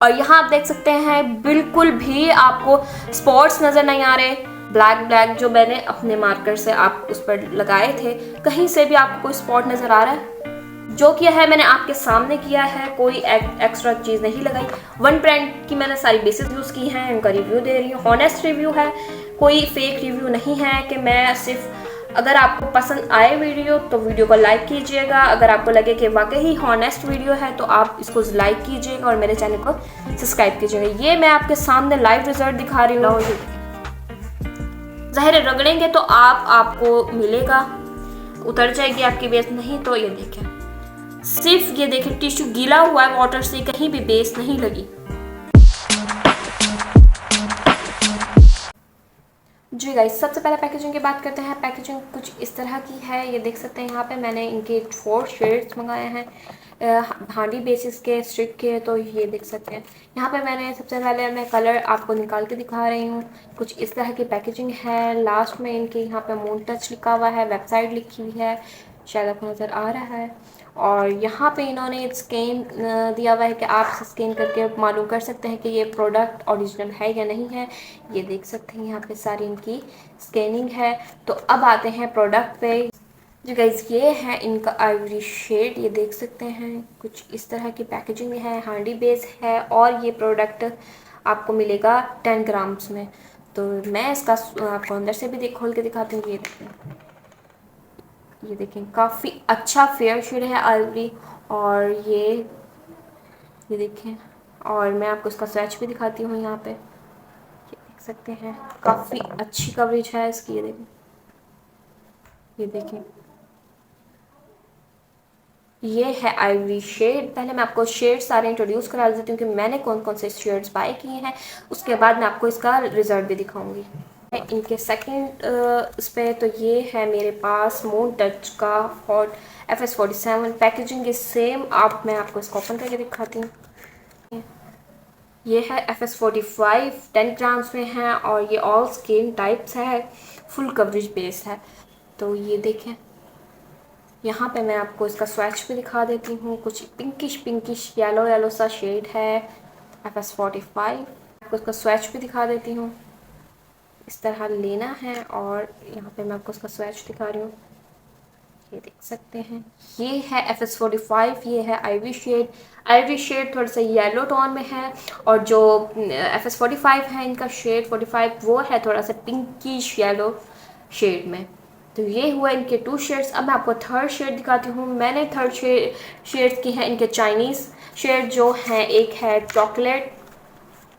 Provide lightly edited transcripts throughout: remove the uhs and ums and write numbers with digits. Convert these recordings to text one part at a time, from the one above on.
और यहाँ आप देख सकते हैं बिल्कुल भी आपको स्पॉट्स नज़र नहीं आ रहे। ब्लैक ब्लैक जो मैंने अपने मार्कर से आप उस पर लगाए थे, कहीं से भी आपको कोई स्पॉट नज़र आ रहा है? जो किया है मैंने आपके सामने किया है, कोई एक्स्ट्रा चीज़ नहीं लगाई। वन ब्रांड की मैंने सारी बेसिस यूज़ की हैं, उनका रिव्यू दे रही हूँ, हॉनेस्ट रिव्यू है, कोई फेक रिव्यू नहीं है कि मैं सिर्फ। अगर आपको पसंद आए वीडियो तो वीडियो को लाइक कीजिएगा। अगर आपको लगे कि वाकई ही हॉनेस्ट वीडियो है तो आप इसको लाइक कीजिएगा और मेरे चैनल को सब्सक्राइब कीजिएगा। ये मैं आपके सामने लाइव रिजल्ट दिखा रही हूँ। ज़ाहिर रगड़ेंगे तो आपको मिलेगा, उतर जाएगी आपकी बेस, नहीं तो ये देखें, सिर्फ ये देखें टिश्यू गीला हुआ है वाटर से, कहीं भी बेस नहीं लगी। जी गाइस, सबसे पहले पैकेजिंग की बात करते हैं। पैकेजिंग कुछ इस तरह की है, ये देख सकते हैं। यहाँ पे मैंने इनके 4 शेड्स मंगाए हैं हांडी बेसिस के स्ट्रिक के, तो ये देख सकते हैं। यहाँ पे मैंने सबसे पहले मैं कलर आपको निकाल के दिखा रही हूँ। कुछ इस तरह की पैकेजिंग है। लास्ट में इनके यहाँ पे मून टच लिखा हुआ है, वेबसाइट लिखी हुई है, शायद आपको नज़र आ रहा है। और यहाँ पे इन्होंने स्कैन दिया हुआ है कि आप स्कैन करके मालूम कर सकते हैं कि ये प्रोडक्ट ओरिजिनल है या नहीं है। ये देख सकते हैं यहाँ पे सारी इनकी स्कैनिंग है। तो अब आते हैं प्रोडक्ट पे। जो गाइस ये है इनका आइवरी शेड, ये देख सकते हैं। कुछ इस तरह की पैकेजिंग है, हांडी बेस है और ये प्रोडक्ट आपको मिलेगा 10 ग्राम्स में। तो मैं इसका आपको अंदर से भी खोल के दिखाती हूँ। ये देखें काफ़ी अच्छा फेयर शेड है आइवरी। और ये देखें, और मैं आपको इसका स्वैच भी दिखाती हूँ। यहाँ पे ये देख सकते हैं, काफ़ी अच्छी कवरेज है इसकी। ये देखें, ये है आइवरी शेड। पहले मैं आपको शेड सारे इंट्रोड्यूस करा देती हूँ कि मैंने कौन कौन से शेड्स बाय किए हैं, उसके बाद मैं आपको इसका रिजल्ट भी दिखाऊंगी। इनके सेकंड इस पे तो ये है मेरे पास मून टच का hot FS47। Packaging is same. मैं आपको इसको ओपन करके दिखाती हूँ। ये है FS45, 10 ग्राम्स में है और ये ऑल स्किन टाइप्स है, फुल कवरेज बेस है। तो ये देखें, यहाँ पे मैं आपको इसका स्वैच भी दिखा देती हूँ। कुछ पिंकिश येलो येलो सा शेड है FS45। आपको इसका स्वैच भी दिखा देती हूँ। इस तरह लेना है और यहाँ पे मैं आपको इसका स्वैच दिखा रही हूँ। ये देख सकते हैं, ये है FS45, ये है आइवरी शेड। आइवरी शेड थोड़ा सा येलो टोन में है और जो FS45 है इनका शेड 45 वो है थोड़ा सा पिंकिश येलो शेड में। तो ये हुआ इनके 2 शेड्स। अब मैं आपको थर्ड शेड दिखाती हूँ। मैंने थर्ड शेड्स की हैं इनके चाइनीज़ शेड जो हैं। एक है चॉकलेट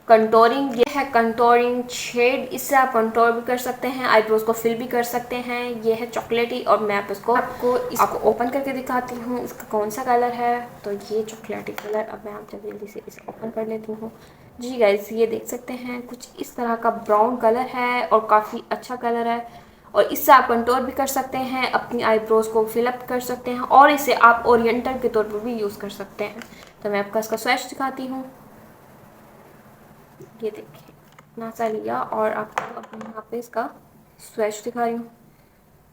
कंटोरिंग, ये है कंटोरिंग शेड। इससे आप कंटोर भी कर सकते हैं, आईब्रोज को फिल भी कर सकते हैं। ये है चॉकलेटी और मैं आपको ओपन करके दिखाती हूँ इसका कौन सा कलर है। तो ये चॉकलेटी कलर। अब मैं आप जल्दी से इसे ओपन कर लेती हूँ। जी गाइस, ये देख सकते हैं कुछ इस तरह का ब्राउन कलर है और काफ़ी अच्छा कलर है। और इससे आप कंटोर भी कर सकते हैं, अपनी आईब्रोज को फिलअप कर सकते हैं और इसे आप ओरिएंटल के तौर पर भी यूज़ कर सकते हैं। तो मैं आपका इसका स्वैच दिखाती हूँ। ये देखिए, इतना सा लिया और आपको अब यहाँ पे इसका स्वैच दिखा रही हूँ।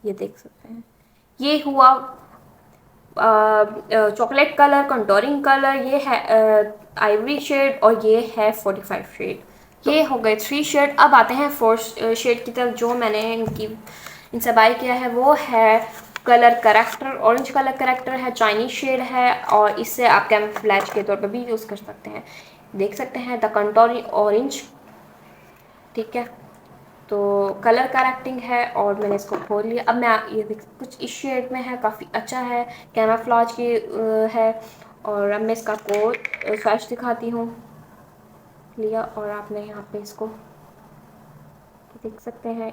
ये देख सकते हैं, ये हुआ चॉकलेट कलर, कंटोरिंग कलर। ये है आइवरी शेड और ये है 45 शेड। ये हो गए 3 शेड। अब आते हैं 4 शेड की तरफ। जो मैंने इनसे बाय किया है वो है colour corrector, orange colour corrector है, चाइनीज शेड है और इससे आप कैमफ्लैज के तौर पर भी यूज़ कर सकते हैं। देख सकते हैं द कंटोरिंग ऑरेंज, ठीक है। तो कलर करेक्टिंग है और मैंने इसको खोल लिया। अब मैं ये देख कुछ इस शेड में है, काफ़ी अच्छा है, कैमफ्लैज की है। और अब मैं इसका स्वैच दिखाती हूँ। लिया और आपने यहाँ पे इसको देख सकते हैं।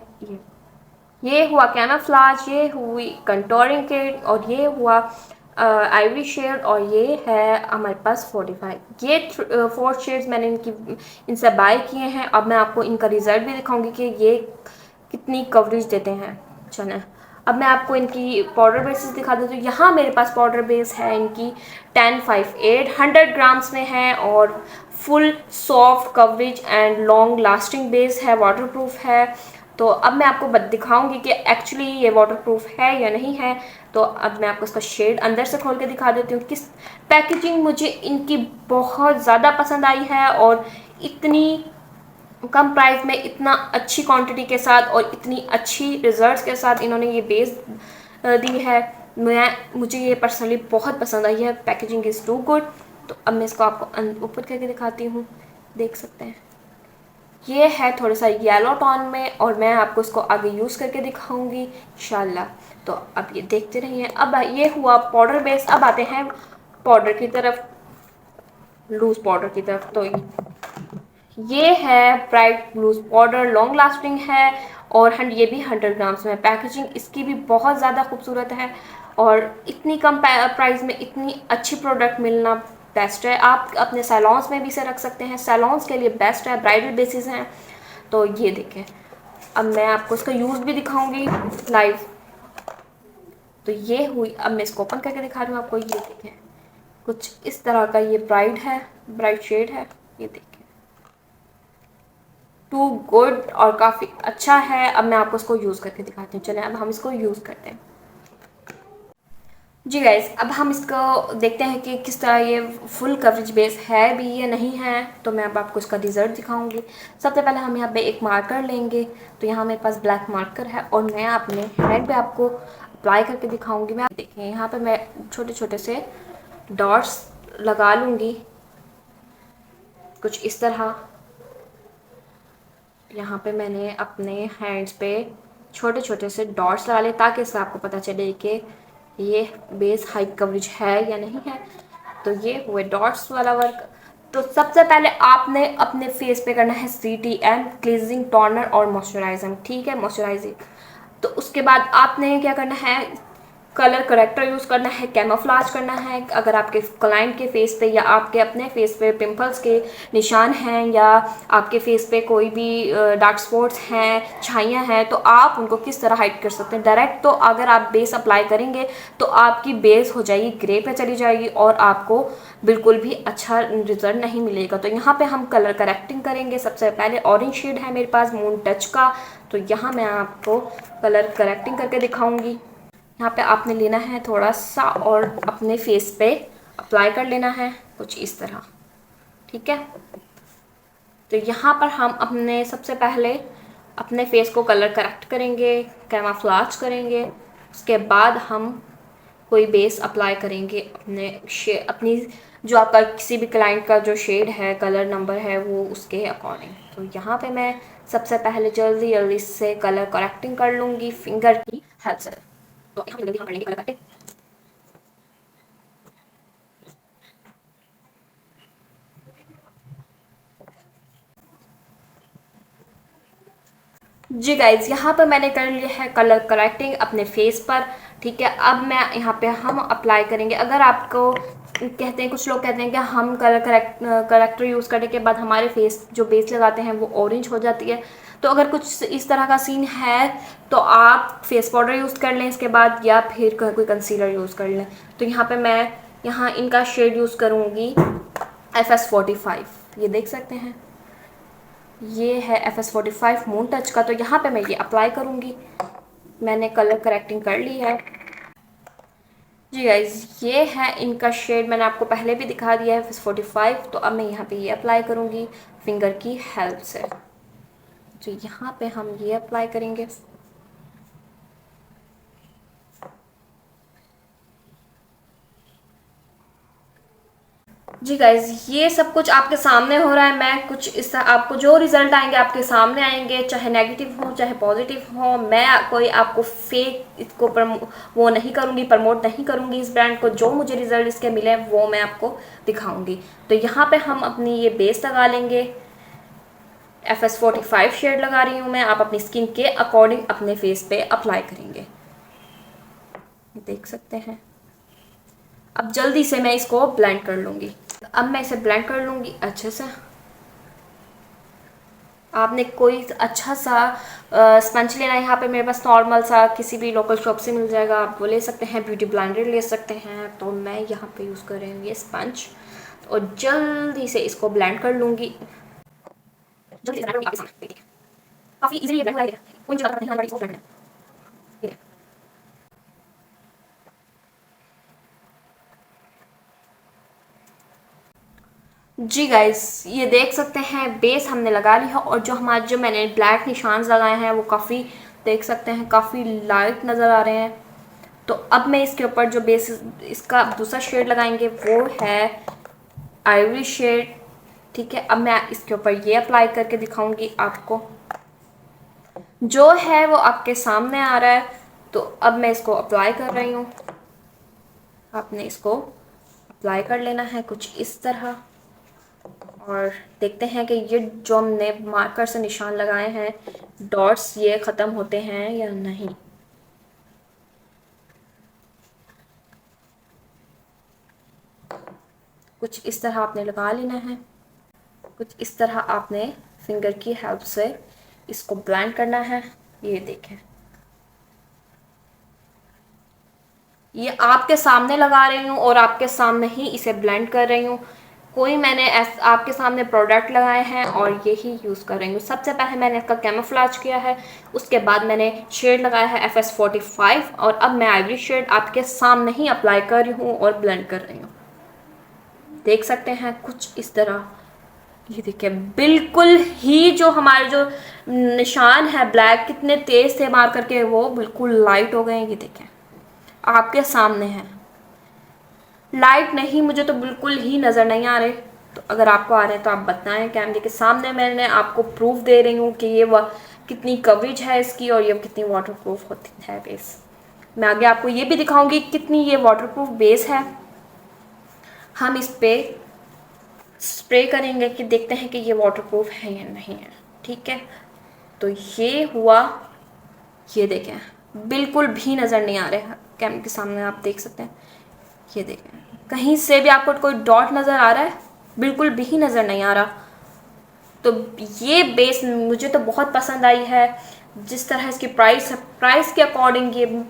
ये हुआ कैमफ्लैज, ये हुई कंटोरिंग किट और ये हुआ आइवरी शेड और ये है हमारे पास 45। ये 4 शेड्स मैंने इनसे बाय किए हैं। अब मैं आपको इनका रिजल्ट भी दिखाऊंगी कि ये कितनी कवरेज देते हैं। चलें, अब मैं आपको इनकी पाउडर बेसिस दिखा देती हूँ। यहाँ मेरे पास पाउडर बेस है इनकी 1058, 100 ग्राम्स में है और full soft coverage and long lasting base है, वाटरप्रूफ है। तो अब मैं आपको दिखाऊंगी कि एक्चुअली ये वाटरप्रूफ है या नहीं है। तो अब मैं आपको इसका शेड अंदर से खोल के दिखा देती हूँ। किस पैकेजिंग मुझे इनकी बहुत ज़्यादा पसंद आई है, और इतनी कम प्राइस में इतना अच्छी क्वांटिटी के साथ और इतनी अच्छी रिजल्ट्स के साथ इन्होंने ये बेस दी है। मुझे ये पर्सनली बहुत पसंद आई है। Packaging is too good. तो अब मैं इसको आपको ऊपर करके दिखाती हूँ, देख सकते हैं। ये है थोड़ा सा येलो टोन में, और मैं आपको इसको आगे यूज़ करके दिखाऊंगी इंशाल्लाह। तो अब ये देखते रहिए। अब ये हुआ पाउडर बेस। अब आते हैं पाउडर की तरफ, लूज पाउडर की तरफ। तो ये है bright loose powder, long lasting है, और ये भी 100 ग्राम्स में। पैकेजिंग इसकी भी बहुत ज़्यादा खूबसूरत है, और इतनी कम प्राइस में इतनी अच्छी प्रोडक्ट मिलना बेस्ट है। आप अपने सैलॉन्स में भी इसे रख सकते हैं, सैलॉन्स के लिए बेस्ट है, ब्राइडल बेसिस हैं। तो ये देखें, अब मैं आपको इसका यूज़ भी दिखाऊंगी लाइव। तो ये हुई, अब मैं इसको ओपन करके दिखा रही हूँ आपको। ये देखें, कुछ इस तरह का ये ब्राइट शेड है। ये देखें, टू गुड और काफ़ी अच्छा है। अब मैं आपको इसको यूज़ करके दिखाती हूँ। चलें अब हम इसको यूज़ करते हैं। जी गाइस, अब हम इसको देखते हैं कि किस तरह ये फुल कवरेज बेस है भी या नहीं है। तो मैं अब आपको इसका रिजल्ट दिखाऊंगी। सबसे पहले हम यहाँ पे एक मार्कर लेंगे। तो यहाँ मेरे पास ब्लैक मार्कर है, और मैं अपने हैंड पे आपको अप्लाई करके दिखाऊंगी। मैं देखें, यहाँ पे मैं छोटे छोटे से डॉट्स लगा लूँगी, कुछ इस तरह। यहाँ पे मैंने अपने हैंड्स पे छोटे छोटे से डॉट्स लगा लिए, ताकि इससे आपको पता चले कि ये बेस हाई कवरेज है या नहीं है। तो ये हुए डॉट्स वाला वर्क। तो सबसे पहले आपने अपने फेस पे करना है CTM क्लींजिंग टोनर और मॉइस्चराइजर, ठीक है, मॉइस्चराइजिंग। तो उसके बाद आपने क्या करना है, कलर करेक्टर यूज़ करना है, कैमोफ्लेज करना है। अगर आपके क्लाइंट के फेस पे या आपके अपने फेस पे पिंपल्स के निशान हैं, या आपके फेस पे कोई भी डार्क स्पॉट्स हैं, छाइयाँ हैं, तो आप उनको किस तरह हाइड कर सकते हैं डायरेक्ट। तो अगर आप बेस अप्लाई करेंगे तो आपकी बेस हो जाएगी ग्रे पे चली जाएगी, और आपको बिल्कुल भी अच्छा रिजल्ट नहीं मिलेगा। तो यहाँ पे हम कलर करेक्टिंग करेंगे। सबसे पहले ऑरेंज शेड है मेरे पास, मून टच का। तो यहाँ मैं आपको कलर करेक्टिंग करके दिखाऊंगी। यहाँ पे आपने लेना है थोड़ा सा, और अपने फेस पे अप्लाई कर लेना है कुछ इस तरह, ठीक है। तो यहाँ पर हम अपने सबसे पहले अपने फेस को कलर करेक्ट करेंगे, कैमोफ्लेज करेंगे। उसके बाद हम कोई बेस अप्लाई करेंगे अपनी जो आपका किसी भी क्लाइंट का जो शेड है, कलर नंबर है, वो उसके अकॉर्डिंग। तो यहाँ पे मैं सबसे पहले जल्दी जल्दी से कलर करेक्टिंग कर लूँगी फिंगर की हेल्प से। तो हम जल्दी हम करेंगे कलर करके। जी गाइज, यहाँ पर मैंने कर लिया है कलर करेक्टिंग अपने फेस पर, ठीक है। अब मैं यहाँ पे हम अप्लाई करेंगे। अगर आपको कहते हैं, कुछ लोग कहते हैं कि हम करेक्टर यूज़ करने के बाद हमारे फेस जो बेस लगाते हैं वो ऑरेंज हो जाती है। तो अगर कुछ इस तरह का सीन है तो आप फेस पाउडर यूज़ कर लें इसके बाद, या फिर कोई कंसीलर यूज़ कर लें। तो यहाँ पे मैं यहाँ इनका शेड यूज़ करूँगी FS45, ये देख सकते हैं। ये है FS45 मून टच का। तो यहाँ पे मैं ये अप्लाई करूँगी। मैंने कलर करेक्टिंग कर ली है। जी गाइज, ये है इनका शेड, मैंने आपको पहले भी दिखा दिया है FS45। तो अब मैं यहाँ पे ये अप्लाई करूँगी फिंगर की हेल्प से। तो यहाँ पे हम ये अप्लाई करेंगे। जी गाइज, ये सब कुछ आपके सामने हो रहा है। मैं कुछ इस आपको जो रिजल्ट आएंगे आपके सामने आएंगे, चाहे नेगेटिव हो चाहे पॉजिटिव हो। मैं कोई आपको फेक इसको वो नहीं करूँगी, प्रमोट नहीं करूँगी इस ब्रांड को। जो मुझे रिजल्ट इसके मिले वो मैं आपको दिखाऊँगी। तो यहाँ पे हम अपनी ये बेस लगा लेंगे। FS45 शेड लगा रही हूँ मैं। आप अपनी स्किन के अकॉर्डिंग अपने फेस पे अप्लाई करेंगे, देख सकते हैं। अब जल्दी से मैं इसको ब्लेंड कर लूँगी। अब मैं इसे ब्लेंड कर लूँगी अच्छे से। आपने कोई अच्छा सा स्पंज लेना है। यहाँ पे मेरे पास नॉर्मल सा किसी भी लोकल शॉप से मिल जाएगा, आप वो ले सकते हैं, ब्यूटी ब्लेंडर ले सकते हैं। तो मैं यहाँ पे यूज़ कर रही हूँ ये स्पंज, और जल्दी से इसको ब्लेंड कर लूँगी। जल्दी से काफ़ी इजीली ब्लेंड हो जाएगा। कोई मुझे नहीं आने वाली, इसको ब्लेंड करना है। ये जी गाइस, ये देख सकते हैं बेस हमने लगा ली है, और जो मैंने ब्लैक निशान लगाए हैं वो काफ़ी देख सकते हैं काफ़ी लाइट नज़र आ रहे हैं। तो अब मैं इसके ऊपर जो बेस इसका दूसरा शेड लगाएंगे वो है आइवरी शेड। ठीक है, अब मैं इसके ऊपर ये अप्लाई करके दिखाऊंगी आपको। जो है वो आपके सामने आ रहा है। तो अब मैं इसको अप्लाई कर रही हूँ। आपने इसको अप्लाई कर लेना है कुछ इस तरह, और देखते हैं कि ये जो हमने मार्कर से निशान लगाए हैं डॉट्स, ये ख़त्म होते हैं या नहीं। कुछ इस तरह आपने लगा लेना है। कुछ इस तरह आपने फिंगर की हेल्प से इसको ब्लेंड करना है। ये देखें, ये आपके सामने लगा रही हूँ और आपके सामने ही इसे ब्लेंड कर रही हूँ। कोई मैंने आपके सामने प्रोडक्ट लगाए हैं और यही यूज़ कर रही हूँ। सबसे पहले मैंने इसका कैमोफ्लेज किया है, उसके बाद मैंने शेड लगाया है FS45, और अब मैं आइवरी शेड आपके सामने ही अप्लाई कर रही हूँ और ब्लेंड कर रही हूँ। देख सकते हैं कुछ इस तरह। ये देखिए, बिल्कुल ही जो हमारे जो निशान है ब्लैक कितने तेज थे मार करके, वो बिल्कुल लाइट हो गए हैं। ये देखें, आपके सामने है। लाइट नहीं, मुझे तो बिल्कुल ही नज़र नहीं आ रहे। तो अगर आपको आ रहे हैं तो आप बताएं। कैमरे के सामने मैंने आपको प्रूफ दे रही हूँ कि ये कितनी कवरेज है इसकी, और ये कितनी वाटरप्रूफ होती है बेस। मैं आगे आपको ये भी दिखाऊंगी कितनी ये वाटरप्रूफ बेस है। हम इस पे स्प्रे करेंगे कि देखते हैं कि ये वाटरप्रूफ है या नहीं है। ठीक है, तो ये हुआ। ये देखें, बिल्कुल भी नज़र नहीं आ रहे हैं। कैमरे के सामने आप देख सकते हैं। ये देखें, कहीं से भी आपको कोई डॉट नज़र आ रहा है? बिल्कुल भी नज़र नहीं आ रहा। तो ये बेस मुझे तो बहुत पसंद आई है। जिस तरह इसकी प्राइस है, प्राइस के अकॉर्डिंग ये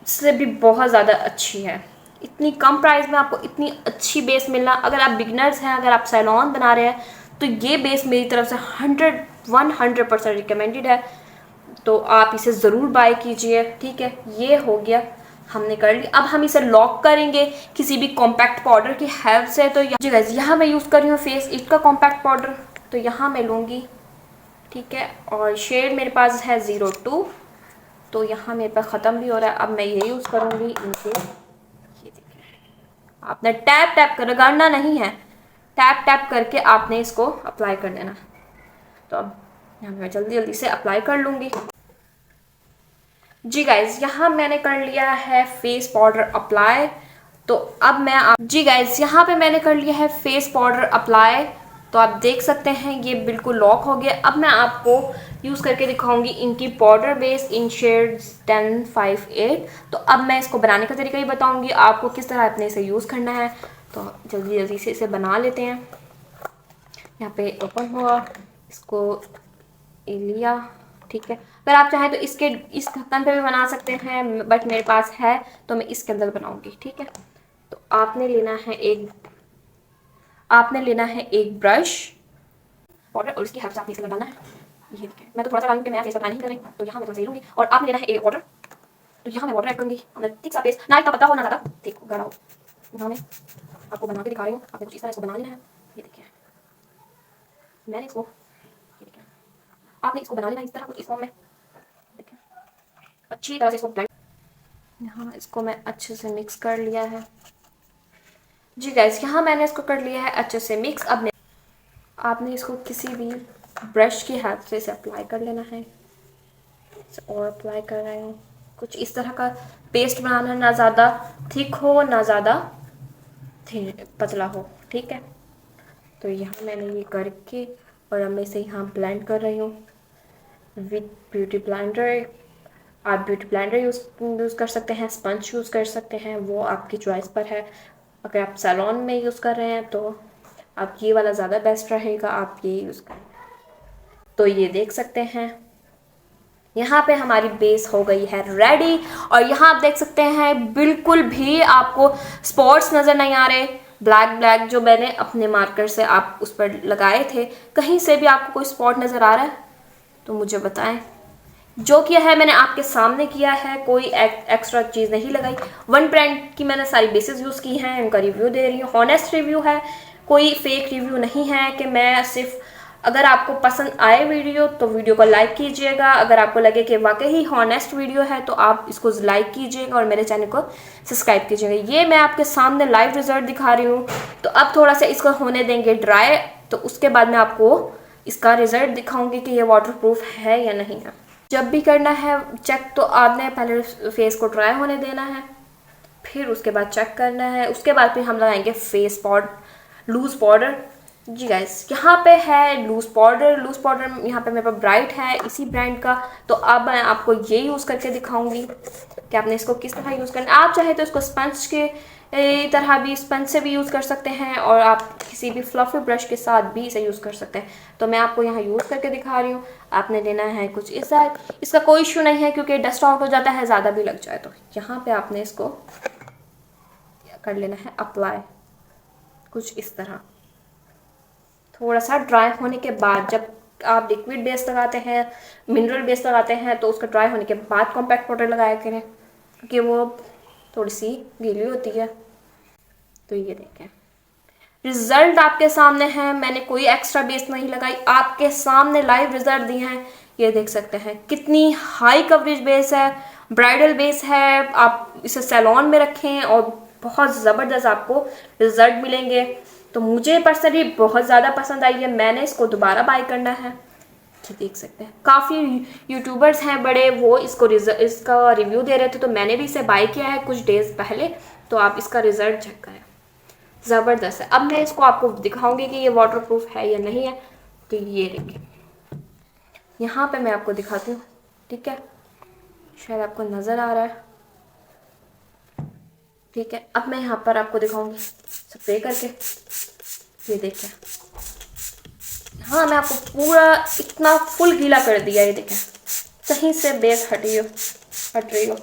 से भी बहुत ज़्यादा अच्छी है। इतनी कम प्राइस में आपको इतनी अच्छी बेस मिलना, अगर आप बिगनर्स हैं, अगर आप सैलून बना रहे हैं, तो ये बेस मेरी तरफ से 100% रिकमेंडेड है। तो आप इसे ज़रूर बाय कीजिए। ठीक है, ये हो गया, हमने कर लिया। अब हम इसे लॉक करेंगे किसी भी कॉम्पैक्ट पाउडर की हेल्प से। तो जी गाइस, यहाँ मैं यूज़ कर रही हूँ फेस इट का कॉम्पैक्ट पाउडर। तो यहाँ मैं लूँगी, ठीक है, और शेड मेरे पास है 02। तो यहाँ मेरे पास ख़त्म भी हो रहा है। अब मैं ये यूज़ करूँगी इनके। ये देखिए, आपने टैप टैप कर, रगड़ना नहीं है, टैप टैप करके आपने इसको अप्लाई कर देना। तो अब यहाँ मैं जल्दी जल्दी से अप्लाई कर लूँगी। जी गाइज, यहाँ मैंने कर लिया है फेस पाउडर अप्लाई। तो अब जी गाइज, यहाँ पे मैंने कर लिया है फेस पाउडर अप्लाई। तो आप देख सकते हैं ये बिल्कुल लॉक हो गया। अब मैं आपको यूज़ करके दिखाऊंगी इनकी पाउडर बेस इन शेड 1058। तो अब मैं इसको बनाने का तरीका ही बताऊंगी आपको किस तरह अपने इसे यूज़ करना है। तो जल्दी जल्दी से इसे बना लेते हैं। यहाँ पे ओपन हुआ, इसको लिया। ठीक है, अगर आप चाहें तो इस ढक्कन पे भी बना सकते हैं, बट मेरे पास है तो मैं इसके अंदर बनाऊंगी। ठीक है, तो आपने लेना है एक ब्रश पाउडर, और इसकी हेल्प से आपने इसके अंदर डालना है। ये देखिए, मैं तो थोड़ा सा डालूंगी, मैं फेस पर नहीं कर रही, तो यहाँ मैं थोड़ा सा लूंगी। और आपने लेना है एक वाटर। तो यहाँ मैं वाटर ऐड करूंगी, ठीक सा पेस्ट, ना इतना पता हो ना ज़्यादा ठीक गाढ़ा हो। यहाँ मैं आपको बना के दिखा रही हूँ, आपने कुछ इस तरह इसको बना लेना है। ये देखिए, मैंने इसको, ये देखिए, आपने इसको बना लेना इस तरह कुछ इस फॉर्म में। देखिए, अच्छी तरह से इसको ब्लेंड। यहाँ इसको मैं अच्छे से मिक्स कर लिया है। जी गाइस, यहाँ मैंने इसको कर लिया है अच्छे से मिक्स। अब आपने इसको किसी भी ब्रश की हेल्प से इसे अप्लाई कर लेना है। और अप्लाई कर रहे हैं, कुछ इस तरह का पेस्ट बनाना, ना ज़्यादा थिक हो ना ज़्यादा पतला हो। ठीक है, तो यहाँ मैंने ये करके, और अब मैं इसे यहाँ ब्लेंड कर रही हूँ विथ ब्यूटी ब्लेंडर। आप ब्यूटी ब्लेंडर यूज़ कर सकते हैं, स्पंज यूज़ कर सकते हैं, वो आपकी चॉइस पर है। अगर आप सैलून में यूज़ कर रहे हैं तो आप ये वाला ज़्यादा बेस्ट रहेगा, आप ये यूज़ करें। तो ये देख सकते हैं यहाँ पे हमारी बेस हो गई है रेडी। और यहाँ आप देख सकते हैं बिल्कुल भी आपको स्पॉट्स नज़र नहीं आ रहे। ब्लैक ब्लैक जो मैंने अपने मार्कर से आप उस पर लगाए थे, कहीं से भी आपको कोई स्पॉट नज़र आ रहा है तो मुझे बताएं। जो किया है मैंने आपके सामने किया है, कोई एक्स्ट्रा चीज़ नहीं लगाई। वन ब्रांड की मैंने सारी बेसिस यूज़ की हैं, उनका रिव्यू दे रही हूँ, हॉनेस्ट रिव्यू है, कोई फेक रिव्यू नहीं है कि मैं सिर्फ। अगर आपको पसंद आए वीडियो तो वीडियो को लाइक कीजिएगा, अगर आपको लगे कि वाकई ही हॉनेस्ट वीडियो है तो आप इसको लाइक कीजिएगा और मेरे चैनल को सब्सक्राइब कीजिएगा। ये मैं आपके सामने लाइव रिजल्ट दिखा रही हूँ, तो अब थोड़ा सा इसको होने देंगे ड्राई, तो उसके बाद मैं आपको इसका रिजल्ट दिखाऊंगी कि ये वाटरप्रूफ है या नहीं है। जब भी करना है चेक तो आपने पहले फेस को ड्राई होने देना है, फिर उसके बाद चेक करना है, उसके बाद फिर हम लगाएंगे फेस पाउडर, लूज़ पाउडर। जी गाइस, यहाँ पे है लूज़ पाउडर यहाँ पे मेरे पास ब्राइट है इसी ब्रांड का। तो अब मैं आपको ये यूज़ करके दिखाऊंगी कि आपने इसको किस तरह यूज़ करना है। आप चाहे तो इसको स्पंज के तरह भी, स्पंज से भी यूज़ कर सकते हैं, और आप किसी भी फ्लफी ब्रश के साथ भी इसे यूज़ कर सकते हैं। तो मैं आपको यहाँ यूज़ करके दिखा रही हूँ। आपने लेना है कुछ इसका कोई इशू नहीं है क्योंकि डस्ट आउट हो जाता है, ज़्यादा भी लग जाए तो। यहाँ पे आपने इसको कर लेना है अप्लाई, कुछ इस तरह। थोड़ा सा ड्राई होने के बाद, जब आप लिक्विड बेस लगाते हैं, मिनरल बेस लगाते हैं, तो उसका ड्राई होने के बाद कॉम्पैक्ट पाउडर लगाया करें क्योंकि वो थोड़ी सी गीली होती है। तो ये देखें, रिजल्ट आपके सामने है, मैंने कोई एक्स्ट्रा बेस नहीं लगाई, आपके सामने लाइव रिजल्ट दिए हैं। ये देख सकते हैं कितनी हाई कवरेज बेस है, ब्राइडल बेस है। आप इसे सैलून में रखें और बहुत ज़बरदस्त आपको रिजल्ट मिलेंगे। तो मुझे पर्सनली बहुत ज़्यादा पसंद आई है, मैंने इसको दोबारा बाय करना है। ये देख सकते हैं काफ़ी यूट्यूबर्स हैं बड़े, वो इसका रिव्यू दे रहे थे, तो मैंने भी इसे बाय किया है कुछ डेज पहले। तो आप इसका रिजल्ट चेक करें, ज़बरदस्त है। अब मैं इसको आपको दिखाऊंगी कि ये वाटरप्रूफ है या नहीं है। तो ये देखिए, यहाँ पे मैं आपको दिखाती हूँ, ठीक है, शायद आपको नज़र आ रहा है, ठीक है। अब मैं यहाँ पर आपको दिखाऊंगी स्प्रे करके। ये देखिए, हाँ मैं आपको पूरा इतना फुल गीला कर दिया। ये देखें, कहीं से बेस हट रही हो।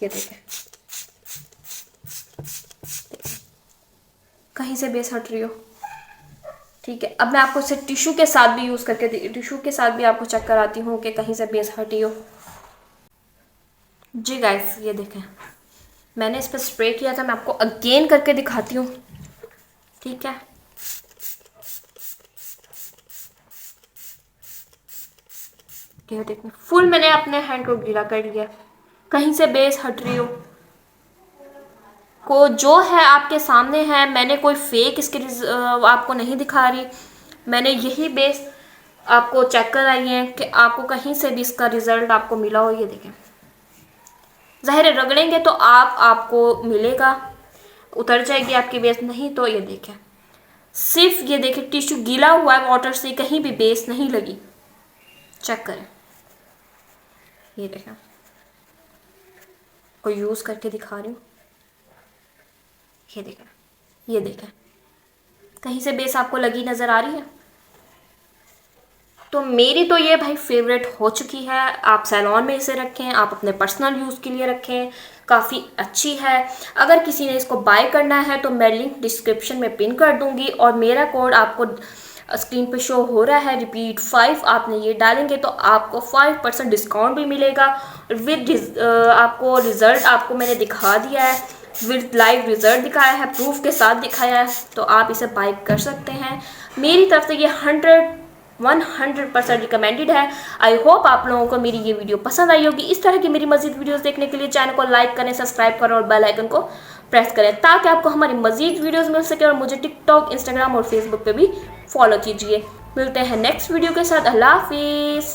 ये देखें, कहीं से बेस हट रही हो, ठीक है। अब मैं आपको इसे टिश्यू के साथ भी यूज़ करके टिश्यू के साथ भी आपको चेक कराती हूँ कि कहीं से बेस हटी हो। जी गाइस, ये देखें, मैंने इस पर स्प्रे किया था, मैं आपको अगेन करके दिखाती हूँ, ठीक है। ये देखें, फुल मैंने अपने हैंड को गीला कर लिया, कहीं से बेस हट रही हो को जो है आपके सामने है। मैंने कोई फेक इसके आपको नहीं दिखा रही, मैंने यही बेस आपको चेक कराई है कि आपको कहीं से भी इसका रिजल्ट आपको मिला हो। ये देखें, ज़ाहिर रगड़ेंगे तो आपको मिलेगा, उतर जाएगी आपकी बेस, नहीं तो ये देखें, सिर्फ ये देखें टिश्यू गीला हुआ है वाटर से, कहीं भी बेस नहीं लगी। चेक करें, ये देखें, को यूज़ करके दिखा रही हूँ। ये देखें, कहीं से बेस आपको लगी नज़र आ रही है। तो मेरी तो ये भाई फेवरेट हो चुकी है। आप सैलून में इसे रखें, आप अपने पर्सनल यूज़ के लिए रखें, काफ़ी अच्छी है। अगर किसी ने इसको बाय करना है तो मैं लिंक डिस्क्रिप्शन में पिन कर दूंगी, और मेरा कोड आपको स्क्रीन पे शो हो रहा है, रिपीट 5। आपने ये डालेंगे तो आपको 5% डिस्काउंट भी मिलेगा। विद आपको रिज़ल्ट आपको मैंने दिखा दिया है, विद लाइव रिज़ल्ट दिखाया है, प्रूफ के साथ दिखाया है, तो आप इसे बाय कर सकते हैं। मेरी तरफ से ये 100% रिकमेंडेड है। आई होप आप लोगों को मेरी ये वीडियो पसंद आई होगी। इस तरह की मेरी मजीद वीडियोस देखने के लिए चैनल को लाइक करें, सब्सक्राइब करें और बेल आइकन को प्रेस करें ताकि आपको हमारी मजीद वीडियोस मिल सके। और मुझे टिकटॉक, इंस्टाग्राम और फेसबुक पे भी फॉलो कीजिए। मिलते हैं नेक्स्ट वीडियो के साथ। अल्लाह हाफिज़।